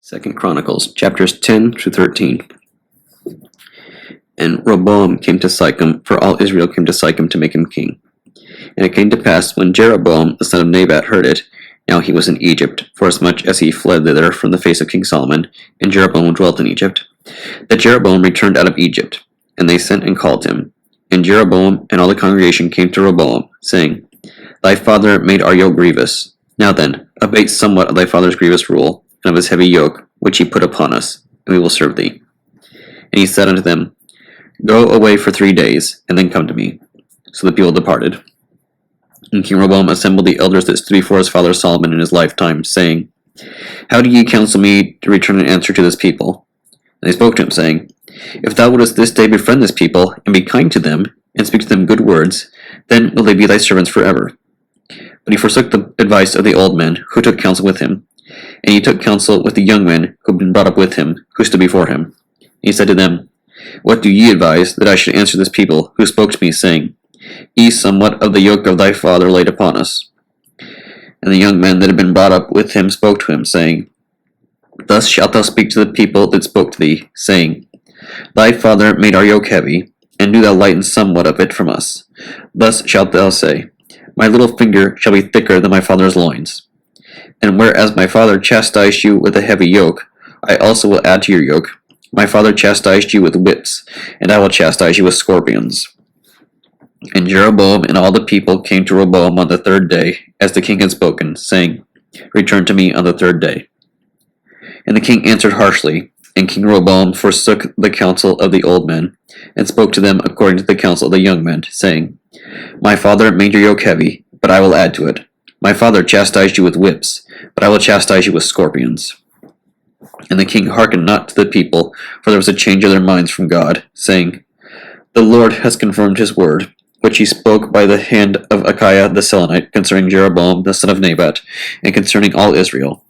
2 Chronicles, chapters 10 through 13. And Rehoboam came to Sychem, for all Israel came to Sychem to make him king. And it came to pass, when Jeroboam the son of Nebat heard it, now he was in Egypt, forasmuch as he fled thither from the face of King Solomon, and Jeroboam dwelt in Egypt, that Jeroboam returned out of Egypt. And they sent and called him. And Jeroboam and all the congregation came to Rehoboam, saying, Thy father made our yoke grievous. Now then, abate somewhat of thy father's grievous rule, and of his heavy yoke, which he put upon us, and we will serve thee. And he said unto them, Go away for 3 days, and then come to me. So the people departed. And King Rehoboam assembled the elders that stood before his father Solomon in his lifetime, saying, How do ye counsel me to return an answer to this people? And they spoke to him, saying, If thou wouldest this day befriend this people, and be kind to them, and speak to them good words, then will they be thy servants forever. But he forsook the advice of the old men, who took counsel with him. And he took counsel with the young men who had been brought up with him, who stood before him. And he said to them, What do ye advise that I should answer this people, who spoke to me, saying, Ease somewhat of the yoke of thy father laid upon us? And the young men that had been brought up with him spoke to him, saying, Thus shalt thou speak to the people that spoke to thee, saying, Thy father made our yoke heavy, and do thou lighten somewhat of it from us. Thus shalt thou say, My little finger shall be thicker than my father's loins. And whereas my father chastised you with a heavy yoke, I also will add to your yoke. My father chastised you with whips, and I will chastise you with scorpions. And Jeroboam and all the people came to Rehoboam on the 3rd day, as the king had spoken, saying, Return to me on the 3rd day. And the king answered harshly, and King Rehoboam forsook the counsel of the old men, and spoke to them according to the counsel of the young men, saying, My father made your yoke heavy, but I will add to it. My father chastised you with whips, but I will chastise you with scorpions. And the king hearkened not to the people, for there was a change of their minds from God, saying, The Lord has confirmed his word, which he spoke by the hand of Achiah the Silonite concerning Jeroboam the son of Nebat, and concerning all Israel.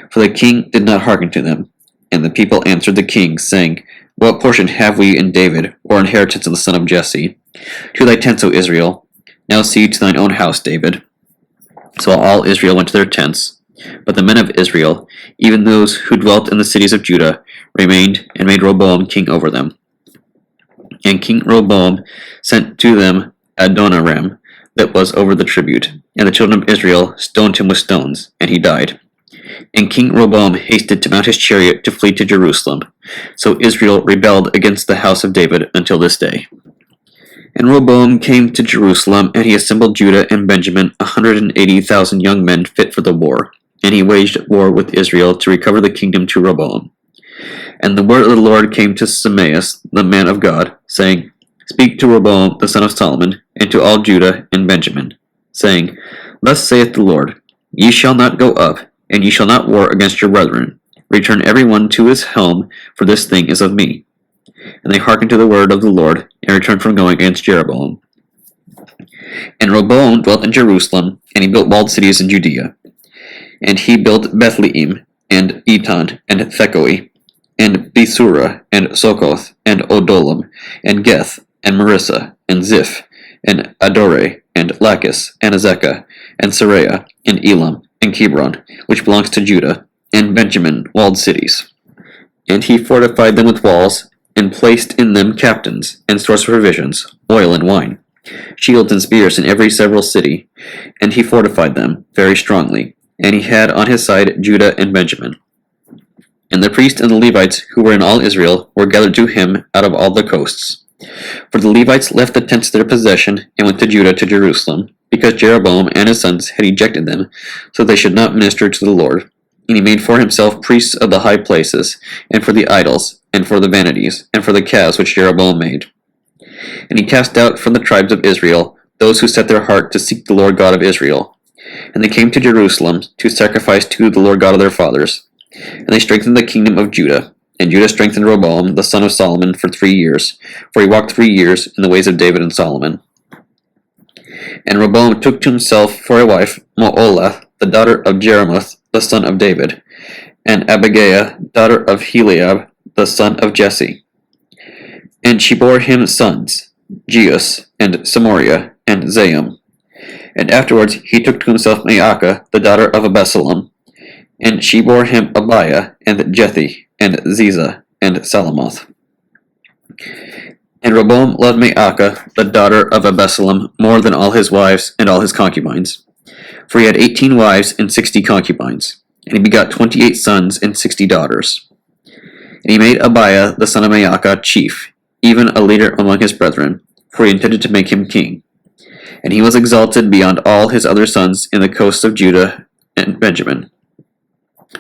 For the king did not hearken to them. And the people answered the king, saying, What portion have we in David, or inheritance of the son of Jesse? To thy tents, O Israel. Now see to thine own house, David. So all Israel went to their tents. But the men of Israel, even those who dwelt in the cities of Judah, remained, and made Rehoboam king over them. And King Rehoboam sent to them Adoniram, that was over the tribute. And the children of Israel stoned him with stones, and he died. And King Rehoboam hasted to mount his chariot to flee to Jerusalem. So Israel rebelled against the house of David until this day. And Rehoboam came to Jerusalem, and he assembled Judah and Benjamin 180,000 young men fit for the war. And he waged war with Israel to recover the kingdom to Rehoboam. And the word of the Lord came to Semaeus, the man of God, saying, Speak to Rehoboam the son of Solomon, and to all Judah and Benjamin, saying, Thus saith the Lord, Ye shall not go up, and ye shall not war against your brethren. Return every one to his home, for this thing is of me. And they hearkened to the word of the Lord, and returned from going against Jeroboam. And Rehoboam dwelt in Jerusalem, and he built walled cities in Judea. And he built Bethlehem, and Eton, and Thekoi, and Bethsura, and Sokoth, and Odolam, and Geth, and Marissa, and Ziph, and Adore, and Lachish, and Azekah, and Saraiah, and Elam, and Hebron, which belongs to Judah, and Benjamin, walled cities. And he fortified them with walls, and placed in them captains, and stores of provisions, oil and wine, shields and spears in every several city. And he fortified them very strongly, and he had on his side Judah and Benjamin. And the priests and the Levites, who were in all Israel, were gathered to him out of all the coasts. For the Levites left the tents of their possession, and went to Judah to Jerusalem, because Jeroboam and his sons had ejected them, so they should not minister to the Lord. And he made for himself priests of the high places, and for the idols, and for the vanities, and for the calves which Jeroboam made. And he cast out from the tribes of Israel those who set their heart to seek the Lord God of Israel. And they came to Jerusalem to sacrifice to the Lord God of their fathers. And they strengthened the kingdom of Judah. And Judah strengthened Rehoboam, the son of Solomon, for 3 years, for he walked 3 years in the ways of David and Solomon. And Rehoboam took to himself for a wife Mooleth, the daughter of Jeremoth, the son of David, and Abigail, daughter of Heliab, the son of Jesse. And she bore him sons, Jeus, and Samoriah, and Zaim. And afterwards he took to himself Maacah, the daughter of Abisalom, And she bore him Abiah, and Jethi, and Ziza, and Salamoth. And Rehoboam loved Maacah, the daughter of Absalom, more than all his wives and all his concubines. For he had 18 wives and 60 concubines. And he begot 28 sons and 60 daughters. And he made Abiah, the son of Maacah, chief, even a leader among his brethren, for he intended to make him king. And he was exalted beyond all his other sons in the coasts of Judah and Benjamin,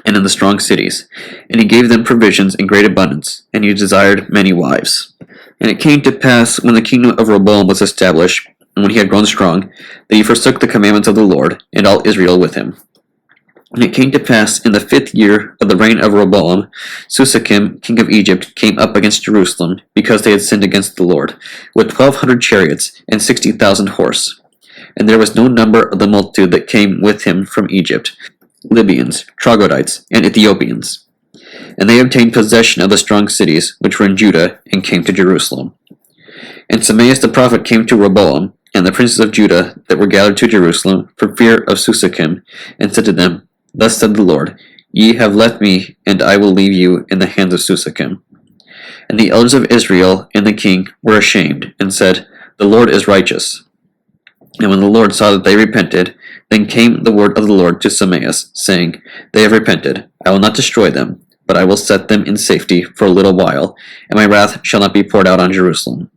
and in the strong cities. And he gave them provisions in great abundance, and he desired many wives. And it came to pass, when the kingdom of Rehoboam was established, and when he had grown strong, that he forsook the commandments of the Lord, and all Israel with him. And it came to pass, in the 5th year of the reign of Rehoboam, Susachim, king of Egypt, came up against Jerusalem, because they had sinned against the Lord, with 1,200 chariots and 60,000 horse. And there was no number of the multitude that came with him from Egypt, Libyans, Troglodytes, and Ethiopians. And they obtained possession of the strong cities which were in Judah, and came to Jerusalem. And Semaías the prophet came to Rehoboam, and the princes of Judah that were gathered to Jerusalem, for fear of Susachim, and said to them, Thus said the Lord, Ye have left me, and I will leave you in the hands of Susachim. And the elders of Israel and the king were ashamed, and said, The Lord is righteous. And when the Lord saw that they repented, then came the word of the Lord to Semaías, saying, They have repented. I will not destroy them, but I will set them in safety for a little while, and my wrath shall not be poured out on Jerusalem.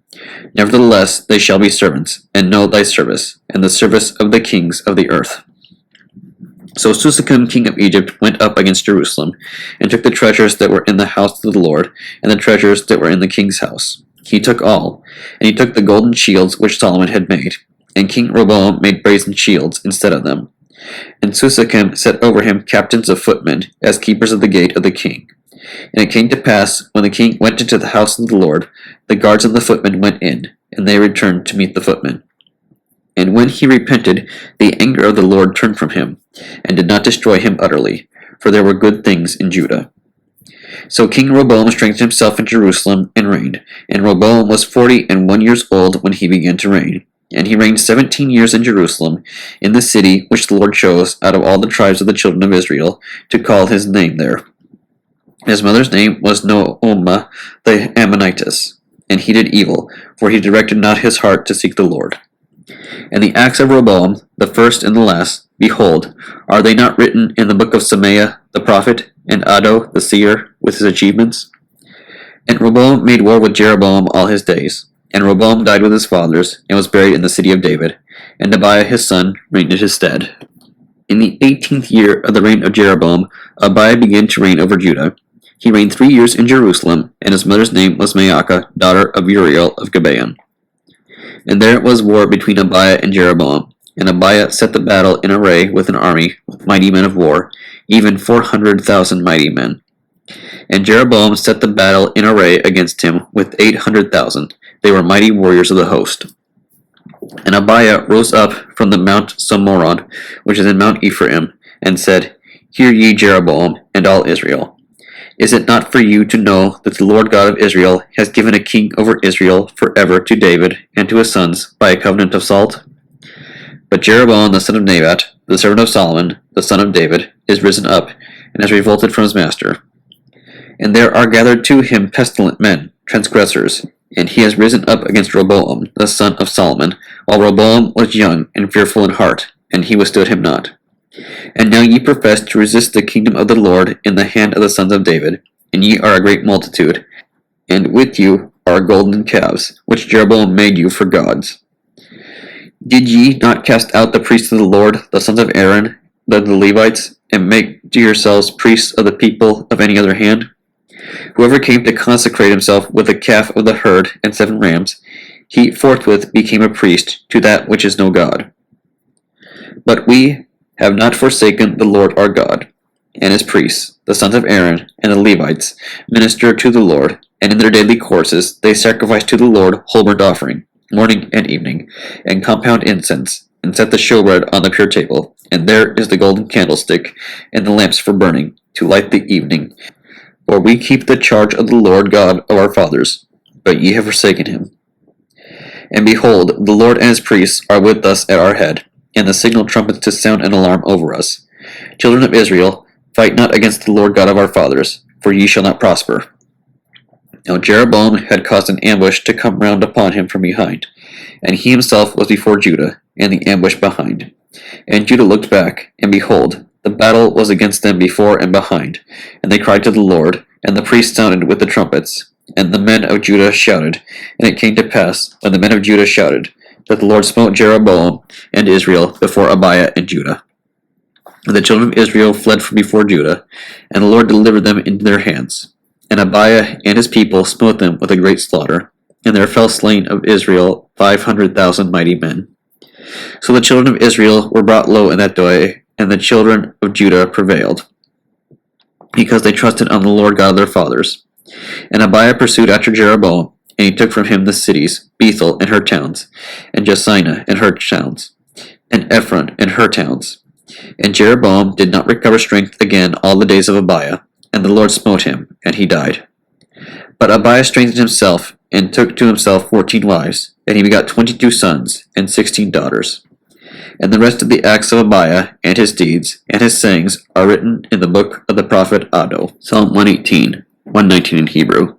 Nevertheless, they shall be servants, and know thy service, and the service of the kings of the earth. So Susachim, king of Egypt, went up against Jerusalem, and took the treasures that were in the house of the Lord, and the treasures that were in the king's house. He took all, and he took the golden shields which Solomon had made, and King Rehoboam made brazen shields instead of them. And Susachim set over him captains of footmen, as keepers of the gate of the king. And it came to pass, when the king went into the house of the Lord, the guards and the footmen went in, and they returned to meet the footmen. And when he repented, the anger of the Lord turned from him, and did not destroy him utterly, for there were good things in Judah. So King Rehoboam strengthened himself in Jerusalem, and reigned. And Rehoboam was 41 years old when he began to reign. And he reigned 17 years in Jerusalem, in the city which the Lord chose out of all the tribes of the children of Israel, to call his name there. His mother's name was Noomah the Ammonitess. And he did evil, for he directed not his heart to seek the Lord. And the acts of Rehoboam, the first and the last, behold, are they not written in the book of Semaíah the prophet, and Addo the seer, with his achievements? And Rehoboam made war with Jeroboam all his days. And Rehoboam died with his fathers, and was buried in the city of David. And Abiah his son reigned in his stead. In the 18th year of the reign of Jeroboam, Abiah began to reign over Judah. He reigned 3 years in Jerusalem, and his mother's name was Maacah, daughter of Uriel of Gibeon. And there was war between Abiah and Jeroboam. And Abiah set the battle in array with an army, with mighty men of war, even 400,000 mighty men. And Jeroboam set the battle in array against him with 800,000. They were mighty warriors of the host. And Abiah rose up from the Mount Somoron, which is in Mount Ephraim, and said, Hear ye, Jeroboam, and all Israel. Is it not for you to know that the Lord God of Israel has given a king over Israel forever to David and to his sons by a covenant of salt? But Jeroboam the son of Nebat, the servant of Solomon, the son of David, is risen up, and has revolted from his master. And there are gathered to him pestilent men, transgressors, and he has risen up against Rehoboam, the son of Solomon, while Rehoboam was young and fearful in heart, and he withstood him not. And now ye profess to resist the kingdom of the Lord in the hand of the sons of David, and ye are a great multitude, and with you are golden calves, which Jeroboam made you for gods. Did ye not cast out the priests of the Lord, the sons of Aaron, the Levites, and make to yourselves priests of the people of any other hand? Whoever came to consecrate himself with a calf of the herd and 7 rams, he forthwith became a priest to that which is no God. But we have not forsaken the Lord our God, and his priests, the sons of Aaron, and the Levites, minister to the Lord, and in their daily courses they sacrifice to the Lord whole burnt offering, morning and evening, and compound incense, and set the showbread on the pure table, and there is the golden candlestick, and the lamps for burning, to light the evening. For we keep the charge of the Lord God of our fathers, but ye have forsaken him. And behold, the Lord and his priests are with us at our head, and the signal trumpets to sound an alarm over us. Children of Israel, Fight not against the Lord God of our fathers, for ye shall not prosper. Now Jeroboam had caused an ambush to come round upon him from behind, and he himself was before Judah, and the ambush behind. And Judah looked back, and behold, the battle was against them before and behind. And they cried to the Lord, and the priests sounded with the trumpets, and the men of Judah shouted. And it came to pass, when the men of Judah shouted, that the Lord smote Jeroboam and Israel before Abiah and Judah. And the children of Israel fled from before Judah, and the Lord delivered them into their hands. And Abiah and his people smote them with a great slaughter, and there fell slain of Israel 500,000 mighty men. So the children of Israel were brought low in that day, and the children of Judah prevailed, because they trusted on the Lord God of their fathers. And Abiah pursued after Jeroboam, and he took from him the cities, Bethel and her towns, and Jessinah and her towns, and Ephron and her towns. And Jeroboam did not recover strength again all the days of Abiah, and the Lord smote him, and he died. But Abiah strengthened himself, and took to himself 14 wives, and he begot 22 sons, and 16 daughters. And the rest of the acts of Abiah, and his deeds, and his sayings, are written in the book of the prophet Iddo. Psalm 118, 119 in Hebrew,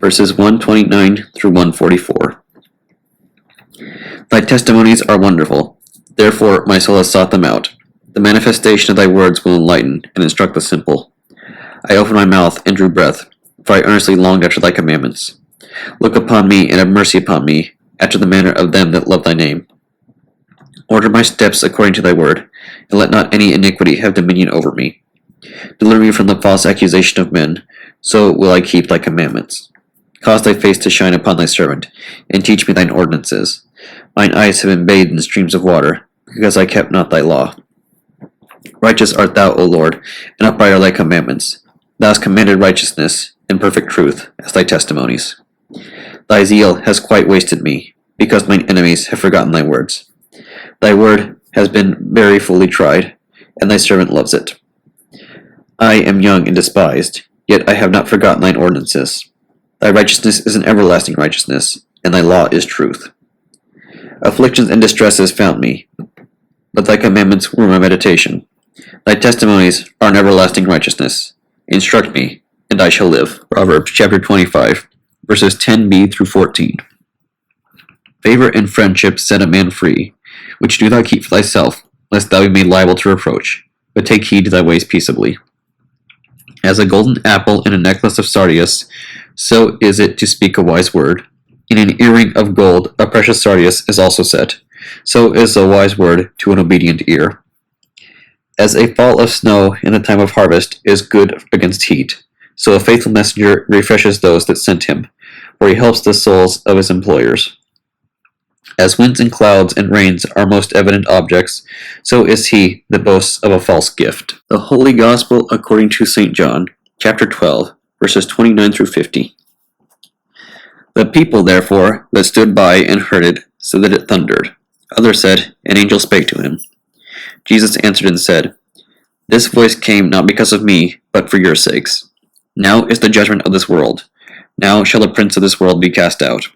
verses 129 through 144. Thy testimonies are wonderful, therefore my soul has sought them out. The manifestation of thy words will enlighten and instruct the simple. I opened my mouth and drew breath, for I earnestly longed after thy commandments. Look upon me and have mercy upon me, after the manner of them that love thy name. Order my steps according to thy word, and let not any iniquity have dominion over me. Deliver me from the false accusation of men, so will I keep thy commandments. Cause thy face to shine upon thy servant, and teach me thine ordinances. Mine eyes have been bathed in streams of water, because I kept not thy law. Righteous art thou, O Lord, and upright are thy commandments. Thou hast commanded righteousness and perfect truth as thy testimonies. Thy zeal has quite wasted me, because mine enemies have forgotten thy words. Thy word has been very fully tried, and thy servant loves it. I am young and despised, yet I have not forgotten thine ordinances. Thy righteousness is an everlasting righteousness, and thy law is truth. Afflictions and distresses found me, but thy commandments were my meditation. Thy testimonies are an everlasting righteousness. Instruct me, and I shall live. Proverbs chapter 25, verses 10b through 14. Favor and friendship set a man free, which do thou keep for thyself, lest thou be made liable to reproach, but take heed to thy ways peaceably. As a golden apple in a necklace of sardius, so is it to speak a wise word. In an earring of gold a precious sardius is also set, so is a wise word to an obedient ear. As a fall of snow in the time of harvest is good against heat, so a faithful messenger refreshes those that sent him, for he helps the souls of his employers. As winds and clouds and rains are most evident objects, so is he that boasts of a false gift. The Holy Gospel according to St. John, chapter 12, verses 29 through 50. The people, therefore, that stood by and heard it, said that it thundered. Others said, An angel spake to him. Jesus answered and said, This voice came not because of me, but for your sakes. Now is the judgment of this world. Now shall the prince of this world be cast out.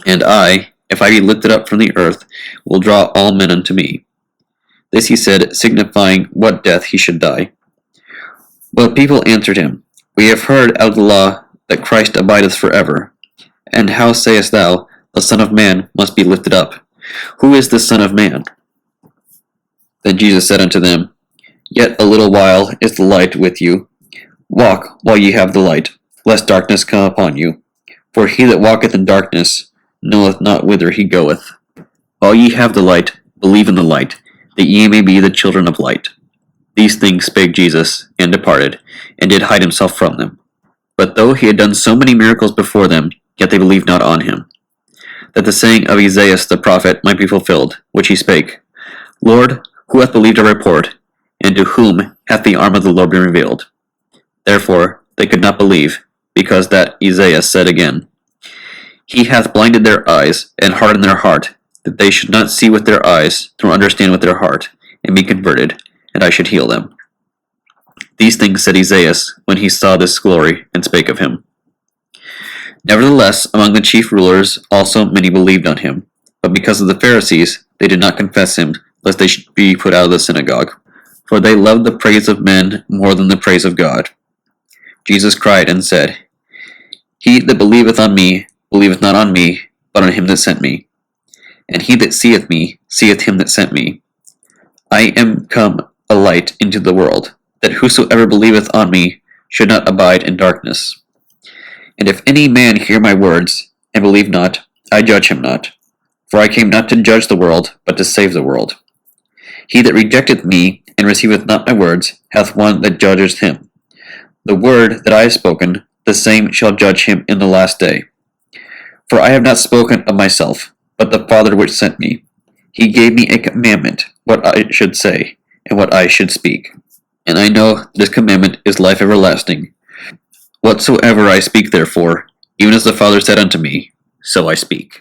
And I, if I be lifted up from the earth, will draw all men unto me. This he said, signifying what death he should die. But people answered him, We have heard out of the law that Christ abideth forever. And how sayest thou, the Son of Man must be lifted up? Who is this Son of Man? Then Jesus said unto them, Yet a little while is the light with you. Walk while ye have the light, lest darkness come upon you. For he that walketh in darkness knoweth not whither he goeth. While ye have the light, believe in the light, that ye may be the children of light. These things spake Jesus, and departed, and did hide himself from them. But though he had done so many miracles before them, yet they believed not on him. That the saying of Isaiah the prophet might be fulfilled, which he spake, Lord, who hath believed our report, and to whom hath the arm of the Lord been revealed? Therefore they could not believe, because that Isaiah said again, He hath blinded their eyes, and hardened their heart, that they should not see with their eyes, nor understand with their heart, and be converted, and I should heal them. These things said Isaiah when he saw this glory, and spake of him. Nevertheless, among the chief rulers also many believed on him, but because of the Pharisees they did not confess him, lest they should be put out of the synagogue. for they love the praise of men more than the praise of God. Jesus cried and said, He that believeth on me, believeth not on me, but on him that sent me. And he that seeth me, seeth him that sent me. I am come a light into the world, that whosoever believeth on me should not abide in darkness. And if any man hear my words, and believe not, I judge him not. For I came not to judge the world, but to save the world. He that rejecteth me, and receiveth not my words, hath one that judgeth him. The word that I have spoken, the same shall judge him in the last day. For I have not spoken of myself, but the Father which sent me. He gave me a commandment, what I should say, and what I should speak. And I know this commandment is life everlasting. Whatsoever I speak therefore, even as the Father said unto me, so I speak.